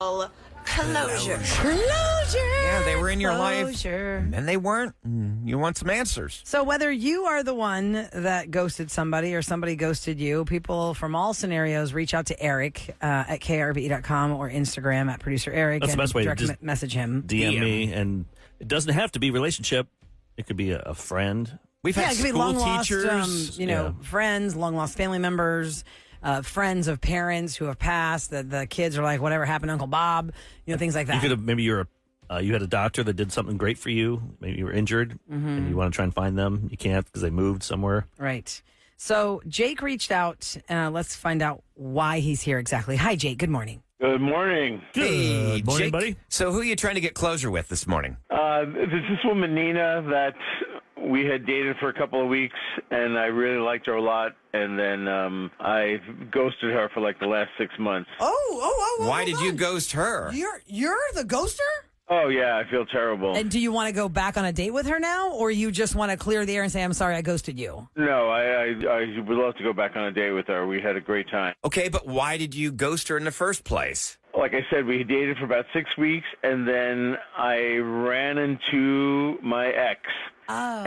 Closure. Yeah, they were in your life, Closure. and then they weren't. You want some answers. So whether you are the one that ghosted somebody or somebody ghosted you, people from all scenarios reach out to Eric at krbe.com or Instagram at producer Eric. That's the best way to just message him. DM me, and it doesn't have to be relationship. It could be a friend. We've had it could be school long teachers. lost, friends, long lost family members. Friends of parents who have passed, the kids are like, whatever happened to Uncle Bob, things like that. You could have maybe you had a doctor that did something great for you. Maybe you were injured and you want to try and find them. You can't because they moved somewhere. Right. So Jake reached out. Let's find out why he's here exactly. Hi, Jake. Good morning. Good morning. Hey, Good morning, Jake, buddy. So who are you trying to get closure with this morning? There's this woman, Nina, that we had dated for a couple of weeks, and I really liked her a lot. And then I ghosted her for like the last 6 months. Why did you ghost her? You're the ghoster? Oh, yeah, I feel terrible. And do you want to go back on a date with her now, or you just want to clear the air and say, I'm sorry, I ghosted you? No, I would love to go back on a date with her. We had a great time. Okay, but why did you ghost her in the first place? Like I said, we dated for about 6 weeks, and then I ran into my ex. Oh.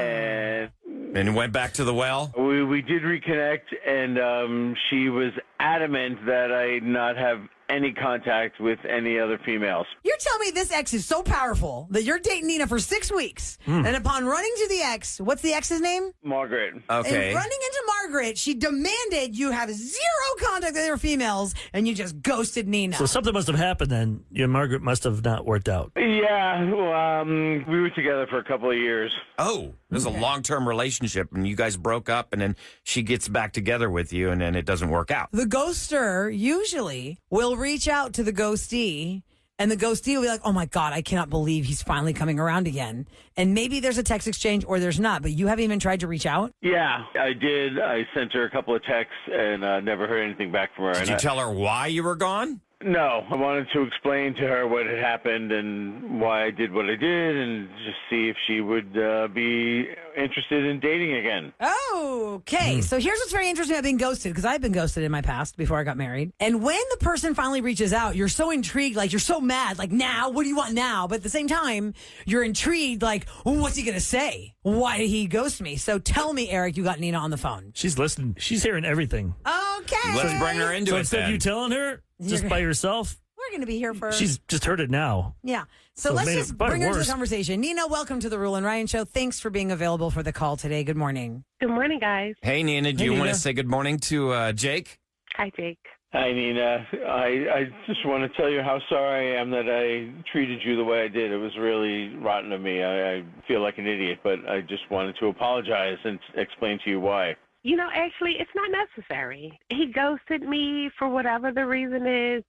And went back to the well? we did reconnect, and she was adamant that I not have any contact with any other females. You're telling me this ex is so powerful that you're dating Nina for 6 weeks, and upon running to the ex, what's the ex's name? Margaret. Okay. And running into Margaret, she demanded you have zero contact with other females, and you just ghosted Nina. So something must have happened then. You and Margaret must have not worked out. Yeah, well, we were together for a couple of years. Oh, it was a long-term relationship, and you guys broke up, and then she gets back together with you, and then it doesn't work out. The ghoster usually will reach out to the ghostee, and the ghostee will be like, oh my God, I cannot believe he's finally coming around again. And maybe there's a text exchange or there's not, but you haven't even tried to reach out? Yeah, I did. I sent her a couple of texts and never heard anything back from her. Did you tell her why you were gone? No, I wanted to explain to her what had happened and why I did what I did and just see if she would be interested in dating again. Okay, so here's what's very interesting about being ghosted, because I've been ghosted in my past before I got married. And when the person finally reaches out, you're so intrigued, like you're so mad, like now, what do you want now? But at the same time, you're intrigued, like, well, what's he going to say? Why did he ghost me? So tell me, Eric, you got Nina on the phone. She's listening. She's hearing everything. Okay. Let's bring her into So it instead of then. you telling her just by yourself, We're going to be here for... she's just heard it now. Yeah. So So let's it made just it probably bring her into the worse. conversation. Nina, welcome to the Rule and Ryan Show. Thanks for being available for the call today. Good morning. Good morning, guys. Hey, Nina, do Hey, you want Nina. to say good morning to Jake? Hi, Jake. Hi, Nina. I just want to tell you how sorry I am that I treated you the way I did. It was really rotten of me. I feel like an idiot, but I just wanted to apologize and explain to you why. You know, actually, it's not necessary. He ghosted me for whatever the reason is.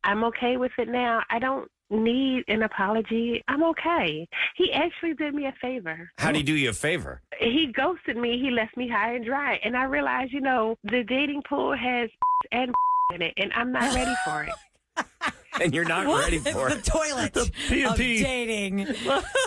I'm okay with it now. I don't need an apology. I'm okay. He actually did me a favor. How do you do you a favor? He ghosted me. He left me high and dry. And I realized, the dating pool has and in it, and I'm not ready for it. And you're not ready for the it. toilet The P&P. of dating.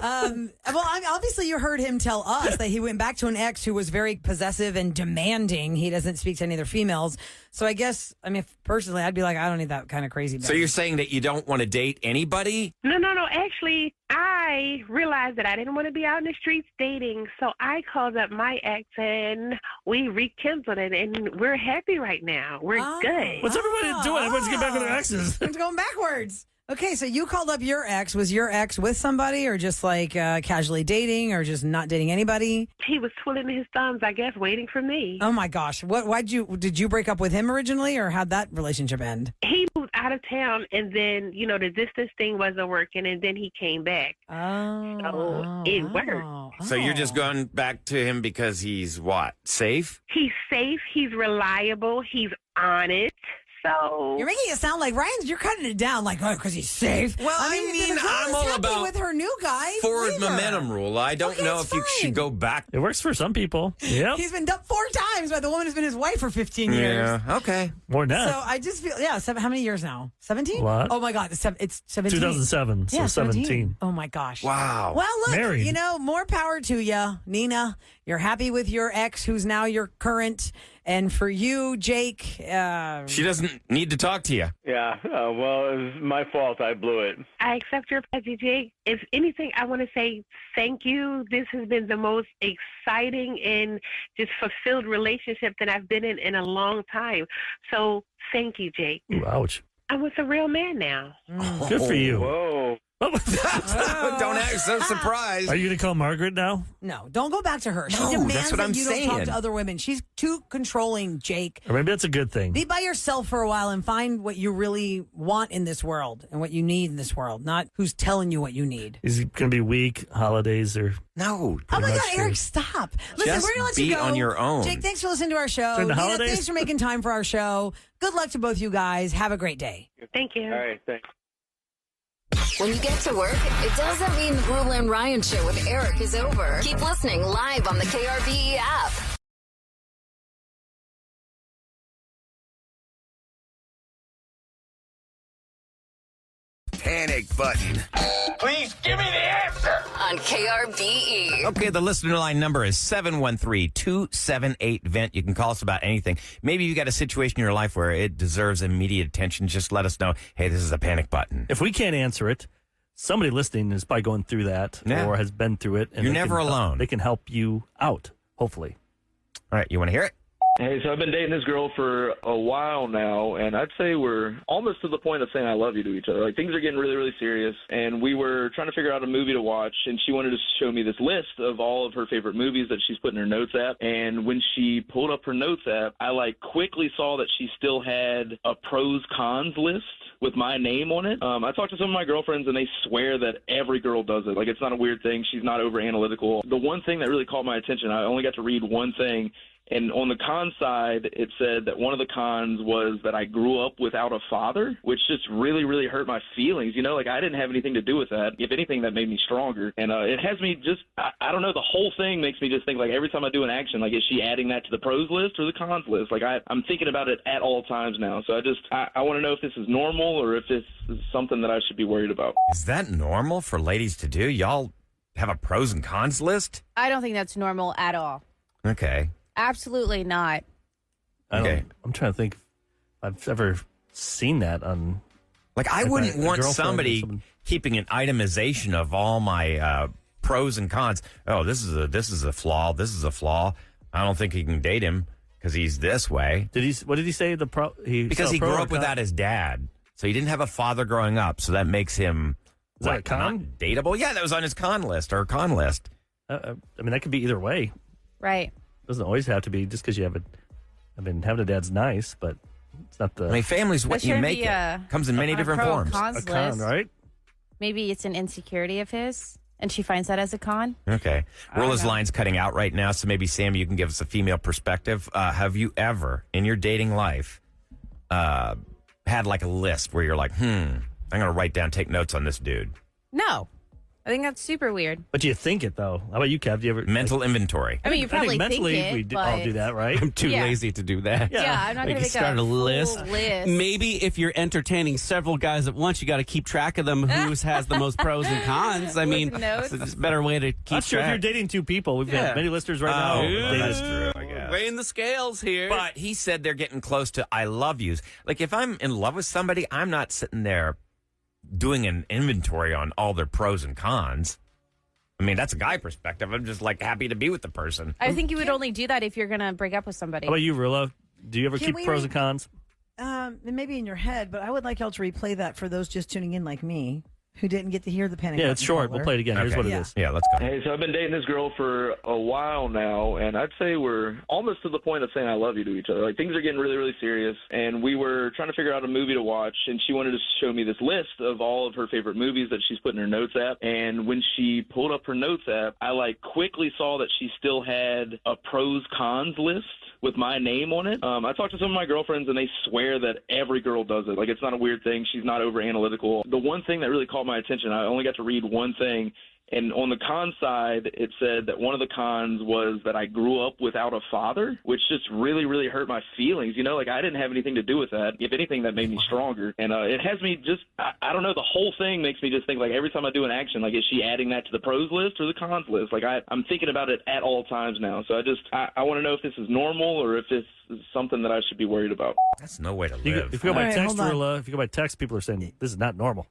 Obviously you heard him tell us that he went back to an ex who was very possessive and demanding. He doesn't speak to any other females. So I guess, personally, I'd be like, I don't need that kind of crazy. So you're saying that you don't want to date anybody? No. Actually, I realized that I didn't want to be out in the streets dating, so I called up my ex and we rekindled it, and we're happy right now. We're good. What's everybody doing? Everyone's getting back with their exes. It's going backwards. Okay, so you called up your ex. Was your ex with somebody or just like casually dating or just not dating anybody? He was twiddling his thumbs, I guess, waiting for me. Oh my gosh. Did you break up with him originally or how'd that relationship end? He moved out of town, and then, the distance thing wasn't working, and then he came back. So it worked. So you're just going back to him because he's what? Safe? He's safe. He's reliable. He's honest. So You're making it sound like you're cutting it down like, because he's safe. Well, I mean, the girl I'm is all happy about with her new guy. Forward Leave her. momentum rule. I don't Okay, know it's if you fine. should go back. It works for some people. Yep. He's been dumped 4 times by the woman who's been his wife for 15 years. Yeah, okay. More than So that. I just feel, how many years now? 17? What? Oh my God, it's 17. 2007, so Yeah, 17. Oh my gosh. Wow. Well, look, Married. more power to you, Nina. You're happy with your ex, who's now your current. And for you, Jake, she doesn't need to talk to you. Yeah, well, it was my fault. I blew it. I accept your apology, Jake. If anything, I want to say thank you. This has been the most exciting and just fulfilled relationship that I've been in a long time. So thank you, Jake. Ooh, ouch. I'm with a real man now. Good for you. Whoa. Don't act so surprised. Are you going to call Margaret now? no, don't go back to her. She No, demands that's what that I'm you don't talk saying. to other women. She's too controlling, Jake. Or maybe that's a good thing. Be by yourself for a while and find what you really want in this world and what you need in this world, not who's telling you what you need. Is he going to be weak, holidays, or... No. Oh my much God, true. Eric, stop. Listen, Just we're going to let be you go. on your own. Jake, thanks for listening to our show. During the Nina, holidays? thanks for making time for our show. Good luck to both you guys. Have a great day. Thank you. All right, thanks. When you get to work, it doesn't mean the Brule and Ryan show with Eric is over. Keep listening live on the KRBE app. Panic button. Please give me the answer. On KRBE. Okay, the listener line number is 713-278-VENT. You can call us about anything. Maybe you got a situation in your life where it deserves immediate attention. Just let us know, hey, this is a panic button. If we can't answer it, somebody listening is probably going through that Yeah. or has been through it. And You're they never can help- alone. They can help you out, hopefully. All right, you want to hear it? Hey, so I've been dating this girl for a while now, and I'd say we're almost to the point of saying I love you to each other. Like, things are getting really, really serious, and we were trying to figure out a movie to watch, and she wanted to show me this list of all of her favorite movies that she's put in her notes app, and when she pulled up her notes app, I, quickly saw that she still had a pros-cons list with my name on it. I talked to some of my girlfriends, and they swear that every girl does it. Like, it's not a weird thing. She's not over-analytical. The one thing that really caught my attention, I only got to read one thing, and on the con side, it said that one of the cons was that I grew up without a father, which just really, really hurt my feelings. You know, I didn't have anything to do with that. If anything, that made me stronger. And it has me just, I don't know, the whole thing makes me just think, every time I do an action, is she adding that to the pros list or the cons list? I'm thinking about it at all times now. So I want to know if this is normal or if this is something that I should be worried about. Is that normal for ladies to do? Y'all have a pros and cons list? I don't think that's normal at all. Okay. Absolutely not. Okay. I'm trying to think if I've ever seen that on... I wouldn't a want girlfriend or somebody someone- keeping an itemization of all my pros and cons. Oh, this is a flaw. This is a flaw. I don't think he can date him because he's this way. What did he say? Because he grew up without his dad. So he didn't have a father growing up. So that makes him Is that a con? not dateable. Yeah, that was on his con list or con list. I mean, that could be either way. Right. Doesn't always have to be just because you have a... I mean, having a dad's nice, but it's not the... I mean, family's what That you shouldn't make be it. Comes in many on a different pro forms. cons a con, list. right? Maybe it's an insecurity of his, and she finds that as a con. Okay. I don't Rula's know. line's cutting out right now, so maybe, Sam, you can give us a female perspective. Have you ever, in your dating life, had a list where you're like, I'm going to write down, take notes on this dude? No. I think that's super weird. But do you think it, though? How about you, Kev? Do you ever... Mental inventory. I mean, you probably I think mentally it, we all but- do that, right? I'm too Yeah. lazy to do that. Yeah, I'm not going to make start a a full list. list. Maybe if you're entertaining several guys at once, you got to keep track of them. Who has the most pros and cons? I mean, notes. it's a better way to keep Not sure if track. you're dating two people. We've Yeah. got many listeners right now. Oh, that's Dating- true, I guess. Weighing the scales here. But he said they're getting close to I love yous. If I'm in love with somebody, I'm not sitting there doing an inventory on all their pros and cons. I mean, that's a guy perspective. I'm just happy to be with the person. I think you would only do that if you're going to break up with somebody. How about you, Rula? Do you ever Can keep we pros re- and cons? Maybe in your head, but I would like y'all to replay that for those just tuning in like me who didn't get to hear the panic. Yeah, it's button short. caller. We'll play it again. Here's Okay. what it Yeah. is. Yeah, let's go. Hey, so I've been dating this girl for a while now, and I'd say we're almost to the point of saying I love you to each other. Things are getting really, really serious, and we were trying to figure out a movie to watch, and she wanted to show me this list of all of her favorite movies that she's put in her notes app, and when she pulled up her notes app, I quickly saw that she still had a pros-cons list with my name on it. I talked to some of my girlfriends, and they swear that every girl does it. It's not a weird thing. She's not over-analytical. The one thing that really caught my attention, I only got to read one thing, And on the con side, it said that one of the cons was that I grew up without a father, which just really, really hurt my feelings. You know, like I didn't have anything to do with that. If anything, that made me stronger. And it has me just, I don't know, the whole thing makes me just think, like, every time I do an action, like, is she adding that to the pros list or the cons list? Like, I'm thinking about it at all times now. So I want to know if this is normal or if this is something that I should be worried about. That's no way to live. If you go by All right, text, hold on. if you go by text, people are saying this is not normal.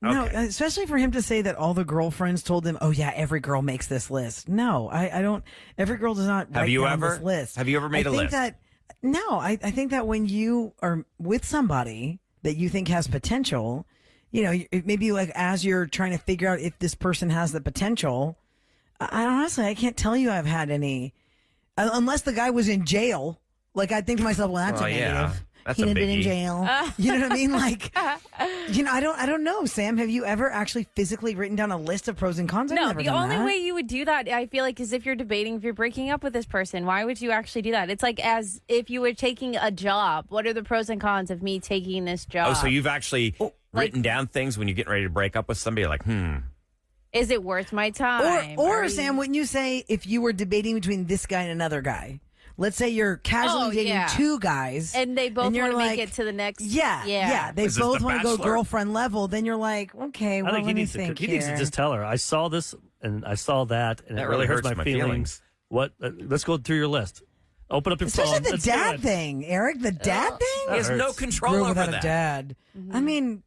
No, Okay. especially for him to say that all the girlfriends told him, "Oh yeah, every girl makes this list." No, I don't. Every girl does not. Have write you down ever? this list? Have you ever made a list? I think that when you are with somebody that you think has potential, you know, maybe like as you're trying to figure out if this person has the potential. I can't tell you I've had any, unless the guy was in jail. Like I think to myself, well, that's a negative. Yeah. That's He'd a have been in biggie. jail. You know what I mean? Like, you know, I don't know, Sam. Have you ever actually physically written down a list of pros and cons? I've No, never the done only that. way you would do that, I feel like, is if you're debating if you're breaking up with this person. Why would you actually do that? It's like as if you were taking a job. What are the pros and cons of me taking this job? Oh, so you've actually written down things when you're getting ready to break up with somebody, like, Is it worth my time? Or Sam, wouldn't you say if you were debating between this guy and another guy? Let's say you're casually dating two guys, and they both want to make it to the next. Yeah. They Is this both The want to go Bachelor? girlfriend level. Then you're like, okay, well, I think let he me needs think to. He needs to here. just tell her, I saw this and I saw that, and That it really hurts hurts my my feelings. What? Let's go through your list. Open up your Especially phone. the Let's do dad it. thing, Eric. The dad thing. he has no hurts. control Grew over without that. a dad. I mean,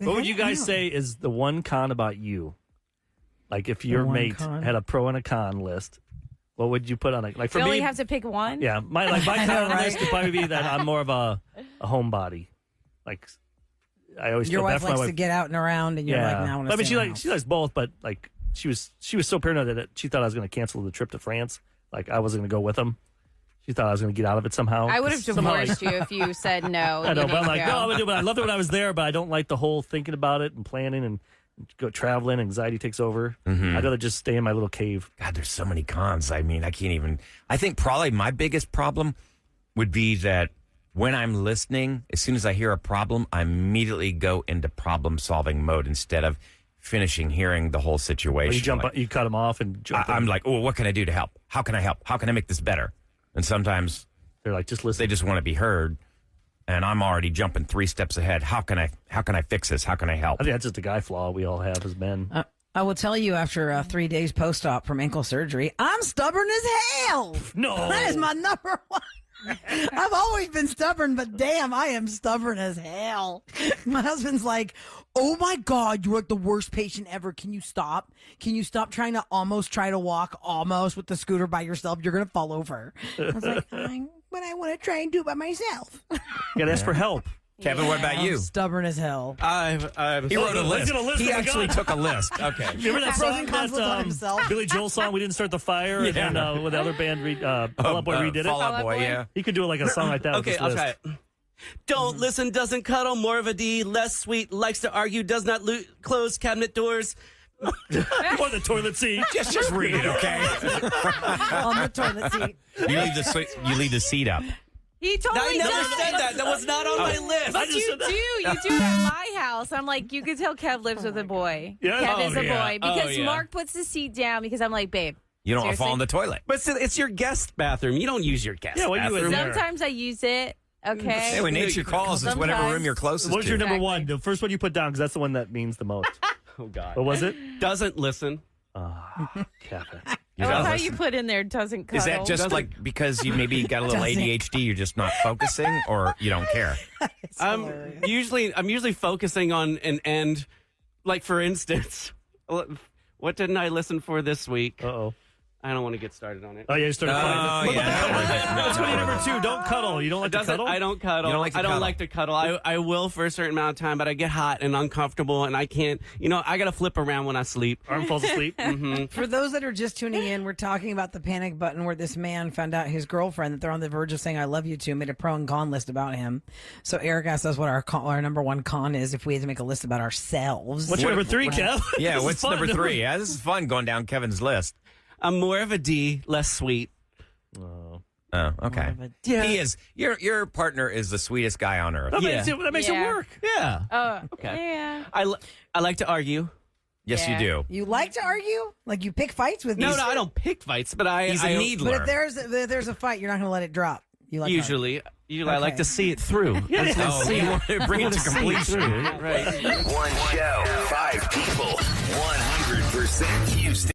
What would you I guys don't- say is the one con about you? Like if your one mate con? had a pro and a con list, what would you put on it? Like for You me, only have to pick one. yeah, my I know, con right? list would probably be that I'm more of a homebody. Like I always Your feel bad wife for my likes wife. to get out and around, and you're Yeah, like, "No, I want I to mean stay in the she house." likes both, but like she was so paranoid that she thought I was going to cancel the trip to France. Like I wasn't going to go with them. She thought I was going to get out of it somehow. I would have Somehow, like- divorced you if you said no. I know, you but I'm didn't like, go. no, I would do it. I loved it when I was there, but I don't like the whole thinking about it and planning and go traveling. Anxiety takes over. I'd rather just stay in my little cave. God, there's so many cons. I mean, I can't even. I think probably my biggest problem would be that when I'm listening, as soon as I hear a problem, I immediately go into problem solving mode instead of finishing hearing the whole situation. You you cut them off and jump. I'm in. like, oh, what can I do to help? How can I help? How can I make this better? And sometimes they're like, just listen. they just want to be heard, and I'm already jumping 3 steps ahead. How can I fix this? How can I help? I think that's just a guy flaw we all have as men. I will tell you, after 3 days post-op from ankle surgery, I'm stubborn as hell. No. That is my number one. I've always been stubborn, but damn, I am stubborn as hell. My husband's like, oh my God, you're like the worst patient ever. Can you stop? Can you stop trying to try to walk with the scooter by yourself? You're going to fall over. I was like, but I want to try and do it by myself. You gotta ask for help. Kevin, what about you? I'm stubborn as hell. I've He wrote a Let's list. get a list He of the actually guns. took a list. Okay. Remember that Pros song, and cons list on himself. Billy Joel song, We Didn't Start the Fire, Yeah. and with the other band, Fall Out Boy redid it? Fall Out Fall Out Boy, Boy. yeah. He could do it like a song like that. with Okay, this I'll list. try it. Don't listen, doesn't cuddle, more of a D, less sweet, likes to argue, does not close cabinet doors. Or the toilet seat. Just read it, okay? On the toilet seat. You leave the seat up. He totally I never does. said that. That was not on my list. I just You said that. do. You do it at my house. I'm like, you can tell Kev lives with a boy. Yeah? Kev Oh, is a yeah. boy. Oh, Because yeah. Mark puts the seat down because I'm like, babe. You don't want to fall Seriously? in the toilet. But it's your guest bathroom. You don't use your guest Yeah, what you bathroom. in there? Sometimes I use it. Okay. Hey, when nature calls, it's whatever Sometimes. room you're closest What was to. your number Exactly. one? The first one you put down, because that's the one that means the most. Oh, God. What was it? Doesn't listen. Kevin. You I love don't how listen. you put in there doesn't cuddle. Is that just like because you maybe got a little Doesn't. ADHD, you're just not focusing, or you don't care? I'm usually focusing on an end. Like, for instance, what didn't I listen for this week? Uh-oh. I don't want to get started on it. Oh, yeah, you started fighting. Oh, What about yeah. the cuddle? That's my number 2. Don't cuddle. You don't like to cuddle? I don't cuddle. You don't like to I don't cuddle. like to cuddle. I will for a certain amount of time, but I get hot and uncomfortable, and I can't. I got to flip around when I sleep. Arm falls asleep. For those that are just tuning in, we're talking about the panic button where this man found out his girlfriend that they're on the verge of saying "I love you" to made a pro and con list about him. So Eric asked us what our number one con is if we had to make a list about ourselves. What's your number 3, Kev? Yeah, This is what's fun. number 3? Yeah, this is fun going down Kevin's list. I'm more of a D, less sweet. Oh, okay. Yeah. He is. Your partner is the sweetest guy on earth. That Yeah. makes it Yeah. work. Yeah. Oh, Okay. yeah. I like to argue. Yes, Yeah. you do. You like to argue? Like you pick fights with me? No, I don't pick fights, but He's a needler. But if there's a fight, you're not going to let it drop. You like Usually, I like Okay. to see it through. Oh, you want to bring it to completion. Right. One show, 5 people, 100% Houston.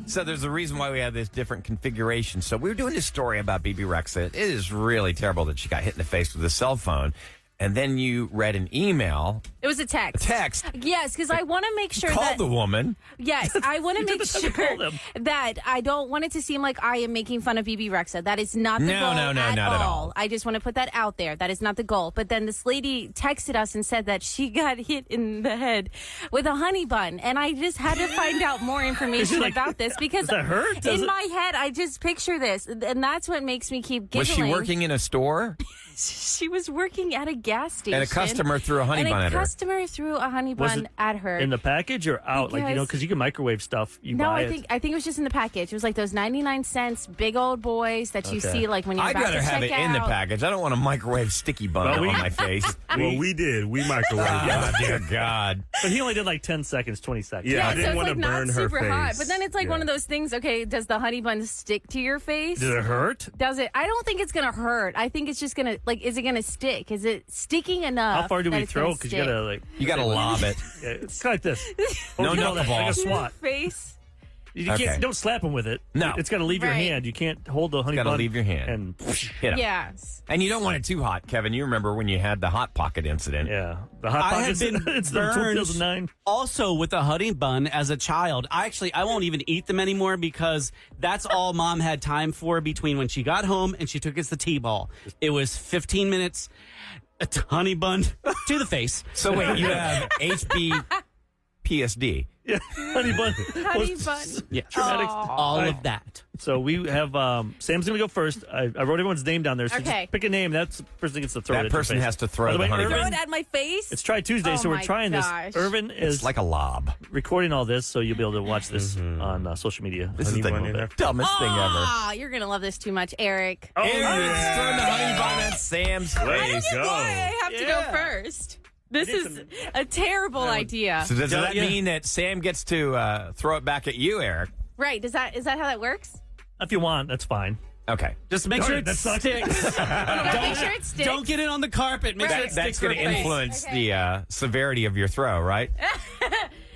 So there's a reason why we have this different configuration. So we were doing this story about BB Rexa. It is really terrible that she got hit in the face with a cell phone. And then you read an email. It was a text. Yes, because I want to make sure Call that. the woman. Yes, I want to make sure that I don't want it to seem like I am making fun of BB Rexa. That is not the goal No, not at all. I just want to put that out there. That is not the goal. But then this lady texted us and said that she got hit in the head with a honey bun. And I just had to find out more information about this because does that hurt? in my head, I just picture this. And that's what makes me keep giggling. Was she working in a store? She was working at a gas station. And a customer threw a honey bun at her. And a customer threw a honey Was bun it at her. in the package or out? Because- Because you can microwave stuff. You No, buy I think it was just in the package. It was like those 99-cent big old boys that you see like when you're I'd about rather to have check it out. in the package. I don't want a microwave sticky bun Well, on my face. Well, we did. We microwaved Oh, it. dear God. But he only did like 10 seconds, 20 seconds. Yeah, I so didn't it's want like to not burn her super face. hot. But then it's like Yeah. one of those things, okay, does the honey bun stick to your face? Did it hurt? Does it? I don't think it's going to hurt. I think it's just going to, like, is it going to stick? Is it sticking enough? How far do that we it's gonna throw? Because you stick? gotta like. You got to lob it. Yeah, it's kind of like this. No You know that, like knuckleball. a SWAT. Face? You Okay. can't. Don't slap him with it. No. It's got to leave your Right. hand. You can't hold the honey Gotta bun. leave your hand. And Hit him. Yes. And you don't want it too hot, Kevin. You remember when you had the Hot Pocket incident. yeah, the hot I have pockets. been It's the burned 2009. also with a honey bun as a child. I won't even eat them anymore because that's all Mom had time for between when she got home and she took us the T-ball. It was 15 minutes, a honey bun to the face. So wait, you have HBPSD. Yeah, honey bun. Honey bun. Yeah, Traumatic. all of that. So we have Sam's gonna go first. I wrote everyone's name down there. So Okay. just pick a name. That's the person gets to throw it. That at your person face. has to throw By the the way, honey Irvin, Throw it at my face? It's Try Tuesday, Oh so we're my trying gosh. this. Irvin is It's like a lob. recording all this, so you'll be able to watch this on social media. This is the Honey bun in her- dumbest thing ever. Ah, you're going to love this too much, Eric. Oh, Eric's throwing the honey bun at Sam's face. Why I have to go first? This is a terrible idea. So does that Yeah. mean that Sam gets to throw it back at you, Eric? Right. Is that how that works? If you want, that's fine. Okay. Just make Darn sure it, it that sucks. sticks. Make sure it sticks. Don't get it on the carpet. Make sure it That's sticks going to to her face. influence Okay. the severity of your throw, right?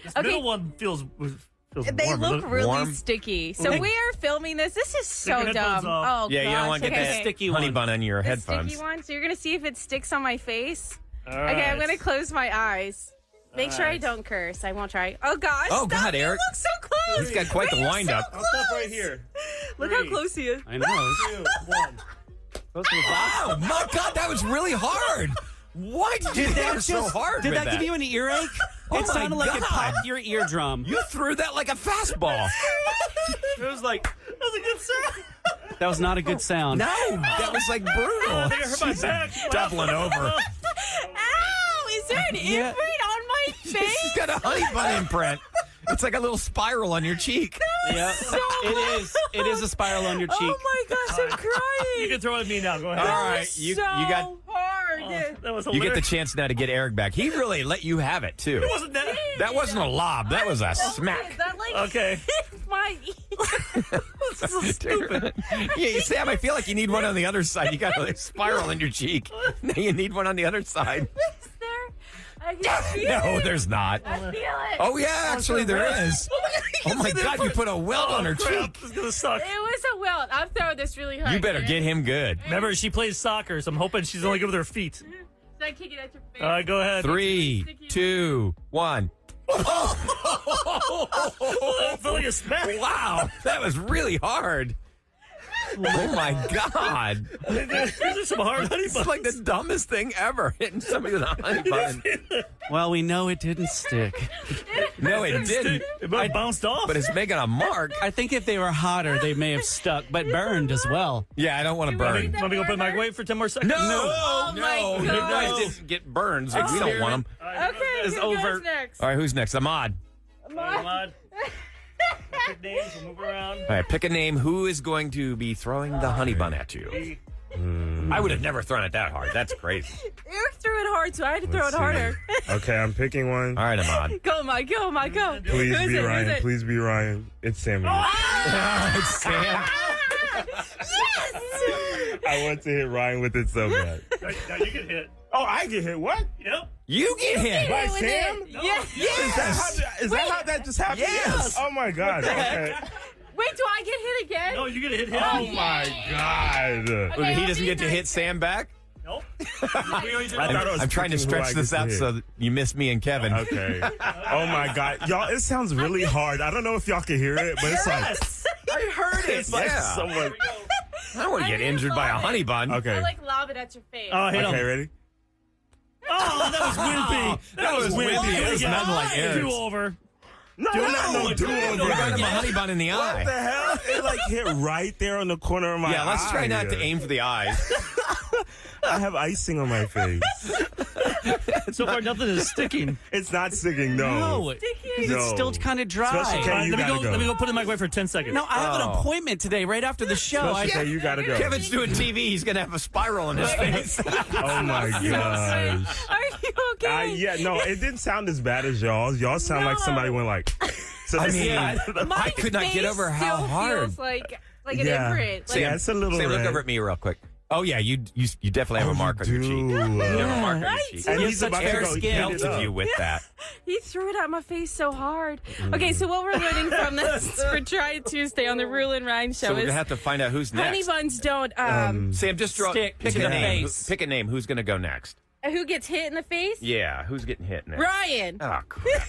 This Okay. middle one feels They warm. look really warm? sticky. So Hey. we are filming this. This is so Take your headphones dumb. off. Oh, Yeah, you don't want to gosh. get Okay. that Sticky honey one. bun on your The headphones. sticky one. So you're gonna see if it sticks on my face. All Okay, right. I'm gonna close my eyes. Make sure I right. don't curse. I won't try. Oh gosh. Oh, stop. God, You Eric. look so close. He's got quite the You're wind-up. So I'll stop close. right here. Look how 3, close he is. I know. 2, 1. Oh, my God, that was really hard. Why did you hit her so hard Did with that give you an earache? Oh It my sounded like it God. popped your eardrum. You threw that like a fastball. It was like, That was a good sound. that was not a good sound. No, that was like brutal. I think I hurt my back. Doubling over. Ow! Is there an imprint on my She's face? got a honey bun imprint. It's like a little spiral on your cheek. Yeah, it is. It is a spiral on your cheek. Oh my gosh, I'm crying. You can throw it at me now. Go ahead. All right, you got hard. That was you get the hilarious. chance now to get Eric back. He really let you have it too. Wasn't that? That wasn't a lob. That was a Is smack. that like Okay. my Stupid. Yeah, Sam, I feel like you need one on the other side. You got a spiral in your cheek. Now you need one on the other side. Is there? I can feel No, it. there's not. I feel it. Oh yeah, actually there is. Oh my God, you put a welt on her Crap, cheek. this is gonna suck. It was a welt. I'm throwing this really hard. You better get him good. Remember, she plays soccer, so I'm hoping she's only good with her feet. Should I kick it at your face? All right, go ahead. 3, 2, 1. I feel like a smack. Wow, that was really hard. Oh my God. These are some hard honey It's buns. like the dumbest thing ever, hitting somebody with a honey bun. Well, we know it didn't stick. No, it didn't. It bounced off. But it's making a mark. I think if they were hotter, they may have stuck, but burned as well. Yeah, I don't want to Want burn. me to go put my microwave for 10 more seconds? No, Oh my no, you God. guys didn't get burns. We don't want them. Okay, It's who over. goes next? All right, who's next? Ahmad. Ahmad. Pick names. We'll move around. All right, pick a name. Who is going to be throwing the honey bun at you? I would have never thrown it that hard. That's crazy. Eric threw it hard, so I had to throw it Let's see. harder. Okay, I'm picking one. All right, Ahmad. Go, Mike. Go, Mike. Go. Please Who is be it? Who is Ryan. it? Please be Ryan. It's Sammy. It's Sam. I want to hit Ryan with it so bad. Now you get hit. Oh, I get hit. What? Yep. You get hit. By with Sam? it. Yeah. Is that how that just happened? Yes. Oh my God. Okay. Wait, do I get hit again? No, you get hit him. Oh my God. Okay, He I'll doesn't be get to nice. hit Sam back? Nope. I'm trying to stretch this out so you miss me and Kevin. Okay. Oh my God. Y'all, it sounds really hard. I don't know if y'all can hear it, but it's like, I heard it. it's like Yeah. someone. I don't want to get injured by a honey bun. Okay. I lob it at your face. Oh, hit Okay, him. ready? Oh, that was wimpy. That was wimpy. It was nothing like Do Eric's. over. No, not no You got him a do-over. honey bun in the What eye. the hell? It like hit right there on the corner of my eye. Yeah, let's try not to aim for the eyes. I have icing on my face. So far, nothing is sticking. It's not sticking, no. No, because it's still kind of dry. Especially Kevin, you let me gotta go. Let me go put it in the microwave for 10 seconds. No, I have an Oh. appointment today right after the show. Especially Kevin, you gotta go. Kevin's doing TV. He's going to have a spiral in his face. Oh my gosh. Are you okay? Yeah, no, it didn't sound as bad as y'all. Y'all sound like somebody went like. So I this mean, is- I could not get over how still hard. Feels like an Yeah. imprint. Like, Yeah, it's a little Sam, look red. over at me real quick. Oh, yeah, you definitely have a mark on your cheek. You have a mark on your cheek. And You he's have about such to fair go skin. hit it Melted up. you with that. he threw it at my face so hard. Okay, so what we're learning from this for Try It Tuesday on the Rule and Rhyme show So we're going is to have to find out who's honey next. buns don't. Sam, just Stick pick to a the name. face. Pick a name. Who's going to go next? Who gets hit in the face? Yeah, who's getting hit next? Ryan. Oh, crap.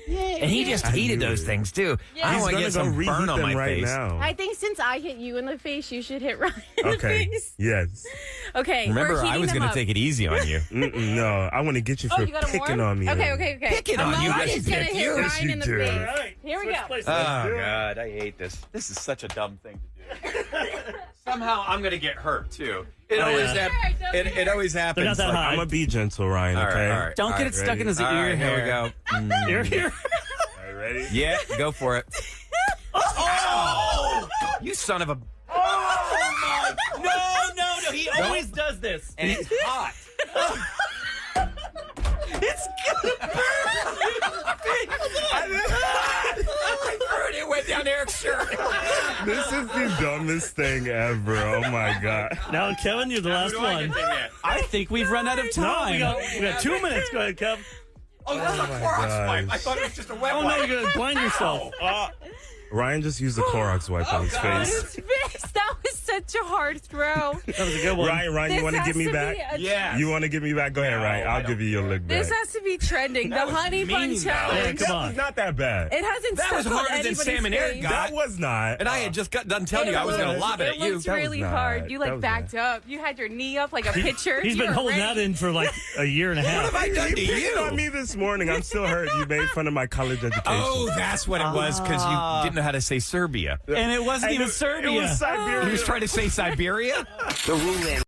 And he just heated those things, too. Yeah. I He's want to gonna get go some reheat burn on them my right face. now. I think since I hit you in the face, you should hit Ryan in the Okay. face. Yes. Okay. Remember, we're I heating was them going to up. take it easy on you. No, I want to get you Oh, for you got a picking more? on me. Okay. Picking on you. Amon I is didn't gonna pick hit you. Yes, Ryan you in the did. face. All right. Here we Switch go. places. Oh, God, I hate this. This is such a dumb thing to do. Somehow I'm going to get hurt, too. It always yeah. it always happens. They're not that like, high. I'm going to be gentle, Ryan, All okay? right, all right. Don't all get right, it stuck ready? in his All ear right, hair. here we go. Here. All right, ready? Yeah, go for it. Oh! You son of a... Oh my! No! He always does this. And it's hot. It's gonna I threw it. It went down Eric's shirt. This is the dumbest thing ever. Oh, my God. Now, Kevin, you're the last one. I think we've run out of No, time. we got 2 minutes. Go ahead, Kev. Oh, that's a Clorox wipe. I thought it was just a wet Oh, no, wipe. you're going to blind yourself. Ryan just used the Clorox wipe on his face. His face. That was such a hard throw. That was a good one. Ryan, you want to give me back? Yeah. You want to give me back? Go ahead, Ryan. I I'll don't give you your lick back. This has to be trending. The honey bun mean, though. challenge. Yeah, come on. It's not that bad. It hasn't That was stuck on harder than anybody's Sam and Eric face. got. That was not. And I had just got done telling you I was going to lob it at you. looked That was really not- hard. You that like was backed up. You had your knee up like a pitcher. He's You been were holding ready. that in for like a year and a half. What have I done to You picked on you? me this morning. I'm still hurt. You made fun of my college education. Oh, that's what it was, because you didn't know how to say Serbia. And it wasn't And even it Serbia. was Siberia. He was trying to say Siberia? The Rule and